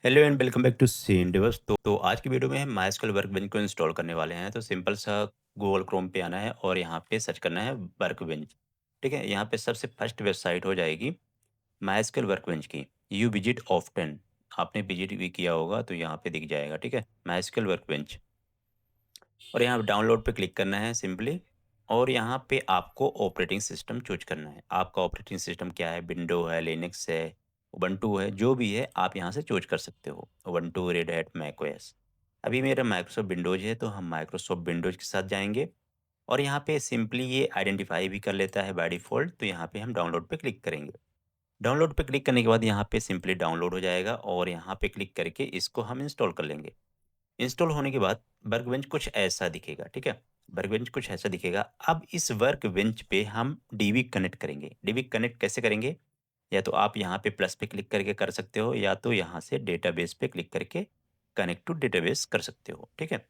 Hello and welcome back to scene diverse. तो आज की वीडियो में हम माइस्क्ल वर्कबेंच को इंस्टॉल करने वाले हैं। तो सिंपल सा गूगल क्रोम पे आना है और यहाँ पे सर्च करना है वर्कबेंच। ठीक है, यहाँ पे सबसे फर्स्ट वेबसाइट हो जाएगी माइस्क्ल वर्कबेंच की। यू विजिट ऑफ्टन, आपने विजिट भी किया होगा तो यहाँ पे दिख जाएगा। ठीक है, माइस्क्ल वर्कबेंच, और यहाँ डाउनलोड पे क्लिक करना है सिंपली। और यहाँ पे आपको ऑपरेटिंग सिस्टम चूज करना है। आपका ऑपरेटिंग सिस्टम क्या है, विंडो है, लिनक्स है, उबंटू है, जो भी है आप यहाँ से चूज कर सकते हो। Ubuntu, red hat, macOS. अभी मेरा माइक्रोसॉफ्ट विंडोज है तो हम माइक्रोसॉफ्ट विंडोज के साथ जाएंगे। और यहाँ पे सिंपली ये आइडेंटिफाई भी कर लेता है बाय डिफ़ॉल्ट, तो यहाँ पे हम डाउनलोड पे क्लिक करेंगे। डाउनलोड पे क्लिक करने के बाद यहाँ पे सिंपली डाउनलोड हो जाएगा और यहाँ पे क्लिक करके इसको हम इंस्टॉल कर लेंगे। इंस्टॉल होने के बाद वर्कबेंच कुछ ऐसा दिखेगा। ठीक है, वर्कबेंच कुछ ऐसा दिखेगा। अब इस वर्कबेंच पे हम डीबी कनेक्ट करेंगे। डीबी कनेक्ट कैसे करेंगे? या तो आप यहाँ पे प्लस पे क्लिक करके कर सकते हो, या तो यहाँ से डेटाबेस पे क्लिक करके कनेक्ट टू डेटाबेस कर सकते हो। ठीक है,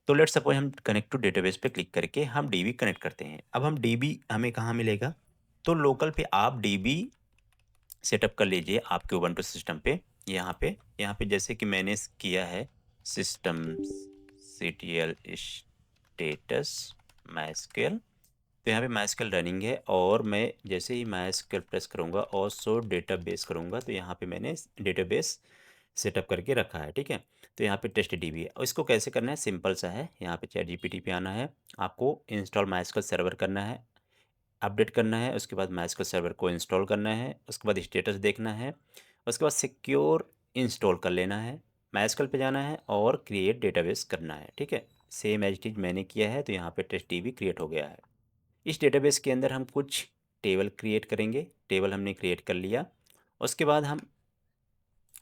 तो लेट्स सपोज हम कनेक्ट टू डेटाबेस पे क्लिक करके हम डीबी कनेक्ट करते हैं। अब हम डीबी हमें कहाँ मिलेगा? तो लोकल पे आप डीबी सेटअप कर लीजिए आपके उबंटू सिस्टम पे। यहाँ पे जैसे कि मैंने किया है सिस्टम ctl स्टेटस माइस्क्ल। तो यहाँ पे माइस्क्ल रनिंग है और मैं जैसे ही माइस्क्ल प्रेस करूँगा और शो डेटाबेस करूँगा तो यहाँ पे मैंने डेटाबेस सेटअप करके रखा है। ठीक है, तो यहाँ पे टेस्ट डीबी है और इसको कैसे करना है, सिंपल सा है। यहाँ पे चैट जीपीटी पे आना है, आपको इंस्टॉल माइस्क्ल सर्वर करना है, अपडेट करना है। उसके बाद माइस्क्ल सर्वर को इंस्टॉल करना है, उसके बाद स्टेटस देखना है, उसके बाद सिक्योर इंस्टॉल कर लेना है, माइस्क्ल पे जाना है और क्रिएट डेटाबेस करना है। ठीक है, सेम एज इट इज मैंने किया है तो यहाँ पे टेस्ट डीबी क्रिएट हो गया है। इस डेटाबेस के अंदर हम कुछ टेबल क्रिएट करेंगे। टेबल हमने क्रिएट कर लिया। उसके बाद हम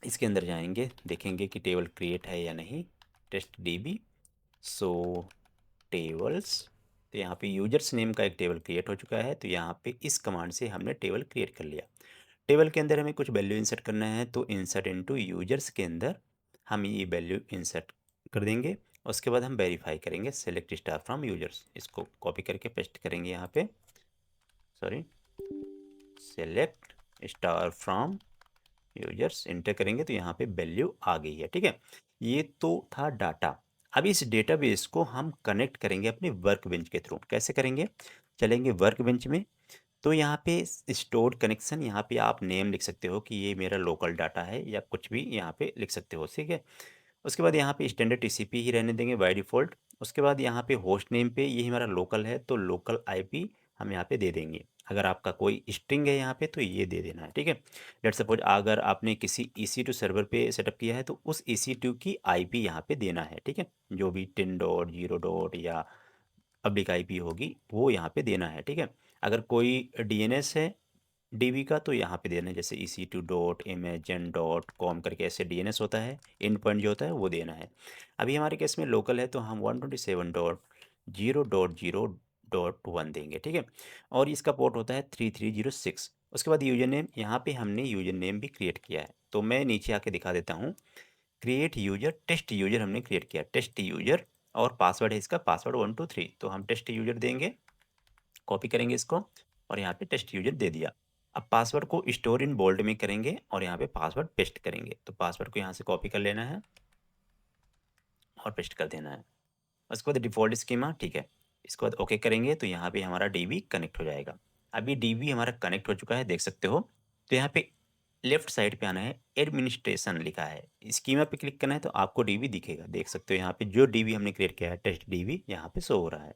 इसके अंदर जाएंगे, देखेंगे कि टेबल क्रिएट है या नहीं। टेस्ट डीबी सो टेबल्स, तो यहाँ पे यूजर्स नेम का एक टेबल क्रिएट हो चुका है। तो यहाँ पे इस कमांड से हमने टेबल क्रिएट कर लिया। टेबल के अंदर हमें कुछ वैल्यू इंसर्ट करना है, तो इंसर्ट इनटू यूजर्स के अंदर हम ये वैल्यू इंसर्ट कर देंगे। उसके बाद हम वेरीफाई करेंगे सेलेक्ट स्टार फ्रॉम यूजर्स। इसको कॉपी करके पेस्ट करेंगे यहाँ पे, sorry, select star from users, inter करेंगे तो यहाँ पे वैल्यू आ गई है। ठीक है, ये तो था डाटा। अब इस डेटाबेस को हम कनेक्ट करेंगे अपने वर्कबेंच के थ्रू। कैसे करेंगे? चलेंगे वर्कबेंच में, तो यहाँ पे स्टोर कनेक्शन, यहाँ पे आप नेम लिख सकते हो कि ये मेरा लोकल डाटा है या कुछ भी यहाँ पे लिख सकते हो। ठीक है, उसके बाद यहाँ पे स्टैंडर्ड टीसीपी ही रहने देंगे बाय डिफ़ॉल्ट। उसके बाद यहाँ पे होस्ट नेम पे ये हमारा लोकल है तो लोकल आईपी हम यहाँ पे दे देंगे। अगर आपका कोई स्ट्रिंग है यहाँ पे तो ये दे देना है। ठीक है, लेट्स सपोज अगर आपने किसी EC2 सर्वर पे सेटअप किया है तो उस EC2 की आईपी यहाँ पे देना है। ठीक है, जो भी 10 डॉट 0 डॉट या पब्लिक आईपी होगी वो यहाँ पे देना है। ठीक है, अगर कोई डीएनएस है डीबी का तो यहाँ पे देना है, जैसे ec2.amazon.com करके ऐसे डीएनएस होता है, एंड पॉइंट जो होता है वो देना है। अभी हमारे केस में लोकल है तो हम 127.0.0.1 देंगे। ठीक है, और इसका पोर्ट होता है 3306। उसके बाद यूजर नेम, यहाँ पे हमने यूजर नेम भी क्रिएट किया है तो मैं नीचे आके दिखा देता हूँ। क्रिएट यूजर, टेस्ट यूजर हमने क्रिएट किया, टेस्ट यूजर। और पासवर्ड है इसका, पासवर्ड 123, तो हम टेस्ट यूजर देंगे। कॉपी करेंगे इसको और यहाँ पे टेस्ट यूजर दे दिया। अब पासवर्ड को स्टोर इन बोल्ड में करेंगे और यहाँ पे पासवर्ड पेस्ट करेंगे। तो पासवर्ड को यहाँ से कॉपी कर लेना है और पेस्ट कर देना है। उसके बाद डिफ़ॉल्ट स्कीमा, ठीक है, इसके बाद ओके करेंगे तो यहाँ पे हमारा डीबी कनेक्ट हो जाएगा। अभी डीबी हमारा कनेक्ट हो चुका है, देख सकते हो। तो यहाँ पे लेफ्ट साइड पे आना है, एडमिनिस्ट्रेशन लिखा है, स्कीमा पे क्लिक करना है तो आपको डीबी दिखेगा। देख सकते हो यहाँ पे जो डीबी हमने क्रिएट किया है टेस्ट डीबी यहाँ पे शो हो रहा है।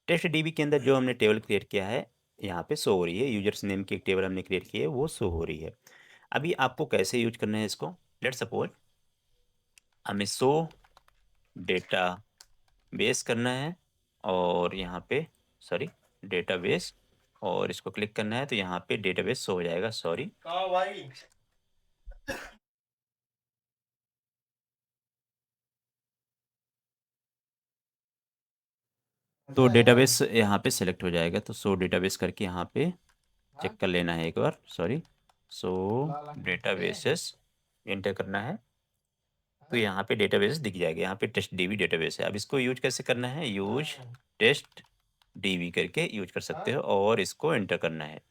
टेस्ट डीबी के अंदर जो हमने टेबल क्रिएट किया है यहाँ पे शो हो रही है, यूजर्स नेम की एक टेबल हमने क्रिएट की है वो शो हो रही है। अभी आपको कैसे यूज करना है इसको, लेट सपोज हमें शो डेटा बेस करना है और यहाँ पे, सॉरी, डेटाबेस, और इसको क्लिक करना है तो यहाँ पे डेटाबेस शो हो जाएगा। सॉरी, हाँ भाई। तो अच्छा यार। डेटाबेस यहाँ पे सेलेक्ट हो जाएगा। तो शो डेटाबेस करके यहाँ पे हाँ? चेक कर लेना है एक बार, सॉरी, शो लाला ए, डेटाबेसेस एंटर करना है तो हाँ? यहाँ पे डेटाबेस दिख जाएगा। यहाँ पे टेस्ट डीबी डेटाबेस है। अब इसको यूज कैसे करना है, यूज हाँ, टेस्ट डीबी करके यूज कर सकते हाँ, हो और इसको एंटर करना है,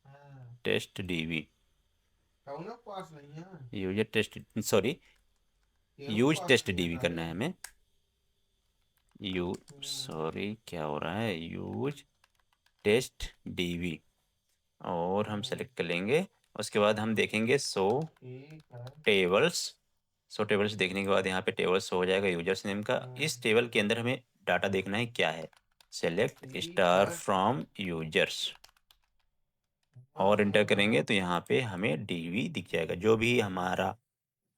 हाँ। Test DB. कहूँ पास नहीं है, यूजर टेस्ट सॉरी केहू यूज पास टेस्ट नहीं है डीबी करना भाई। है हमें। यू हम्म, सॉरी क्या हो रहा है, यूज टेस्ट डीबी, और हम हम्म, सेलेक्ट कर लेंगे। उसके बाद हम देखेंगे शो ठीक है। टेबल्स। सो टेबल्स देखने के बाद यहाँ पे टेबल्स हो जाएगा यूजर्स नेम का। हम्म, इस टेबल के अंदर हमें डाटा देखना है क्या है। सेलेक्ट ठीक स्टार है। फ्रॉम यूजर्स हाँ और इंटर हाँ करेंगे हाँ। तो यहाँ पे हमें डीबी दिख जाएगा, जो भी हमारा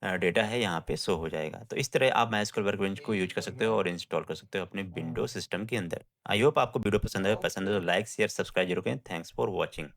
डेटा है यहाँ पे शो हो जाएगा। तो इस तरह आप माइस्क्ल वर्कबेंच को यूज ठीक कर हो सकते गया। हो और इंस्टॉल कर सकते हो अपने विंडो हाँ। सिस्टम के अंदर। आई होप आपको वीडियो पसंद आए, पसंद है ओके। तो लाइक शेयर सब्सक्राइब जरूर करें। Thanks for watching.